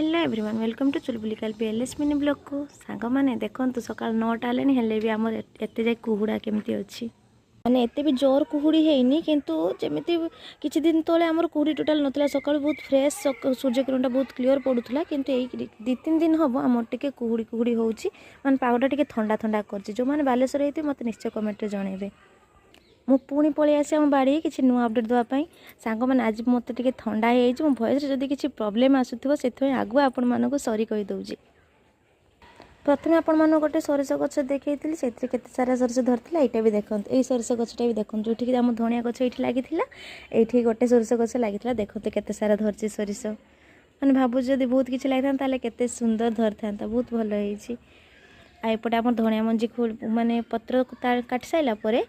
hello everyone welcome to चुलबुलिकाल PLS mini blog को song मैंने देखो सकाल 9टा हेल्ले हेल्ले भी आम एत जाए कुहुड़ा केमती अच्छी माने एते भी जोर कुहुड़ी है किंतु जमी किसी दिन तले आमर कुहुड़ी टोटाल नाला सका बहुत फ्रेश सूर्यकिरणटा बहुत क्लीयर पड़ूला किंतु यही 2-3 दिन हम आम टे कुहुड़ी कुहुड़ी होची माने पागटा टे ठंडा ठंडा कर जो मैंने बालेश्वर होती मत निश्चय कमेंट जनइबे मु पुणी पलि आसी आम बाड़ी किसी नुआ अपडेट देवाई सांग मैंने आज मत टे ठंडा हो मो भयस जदि किसी प्रोब्लेम आसुव से आगुआ आपण मानक सरी कहीदे प्रथम आपण मान गोटे सोरिष गछ देखी से सारा सोरिष धरती यहाँ भी देखते यही सोरिष गछटा भी देखते जो आम धनिया गछ ये लगी ये गोटे सोरिष गछ लगी देखते केते सारा धरती सोरिष मैंने भावुँ जब बहुत किसी लगी था केते सुंदर धरी था बहुत भल होपटे आम धनिया मंजी माने पत्र काटी सारापर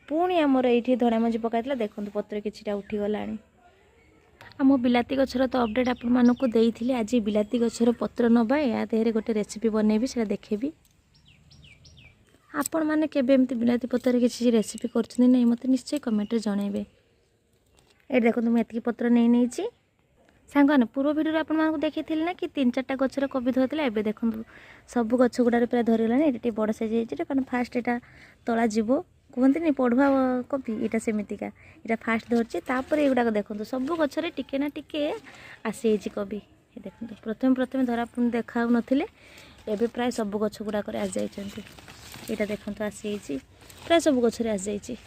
पुणी आमर ये धनिया मंजी पकाई देखो पत्र किछिटा उठीगला आम बिलाती गछर तो अपडेट आपण मानक देइथिली आज बिलाती गछर पत्र नबा या देहरे गोटे रेसिपी बनैबी से देखेबी आपण माने केबे एमती बिलाती पत्र किसी रेसिपी करछनी नै मते निश्चय कमेंट जनइबे ए देखो तुम एतकी पत्र नै नैची सांगने पूर्व वीडियो आपण मानक देखैथिली ना कि 3-4टा गछर कोबी धरथिला एबे देखो सब गछ गुडारे पूरा धरिलानी एटी बड़ साइज हेछि कारण फास्ट एटा तळा जीवो कहते नहीं पढ़ुआ कपी यहाँ सेमतिका यहाँ फास्ट धरची तापर एगुड़ा देखो सब गचरे टिके ना टिके आसी कवि देखो प्रथम प्रथम धरा देखा नथिले एबे प्राय सब गछ गुड़ाक आसी जाइछन्ति यहाँ देखो आसी प्राय सब गचरे आसी जाइछि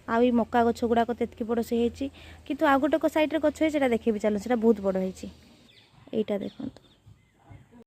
आई मका गछ गुड़ाक तेतकी बड़ से होती किंतु आ गोटे सैड्रे गछ है देखी चलो से बहुत बड़ होती यहाँ देखो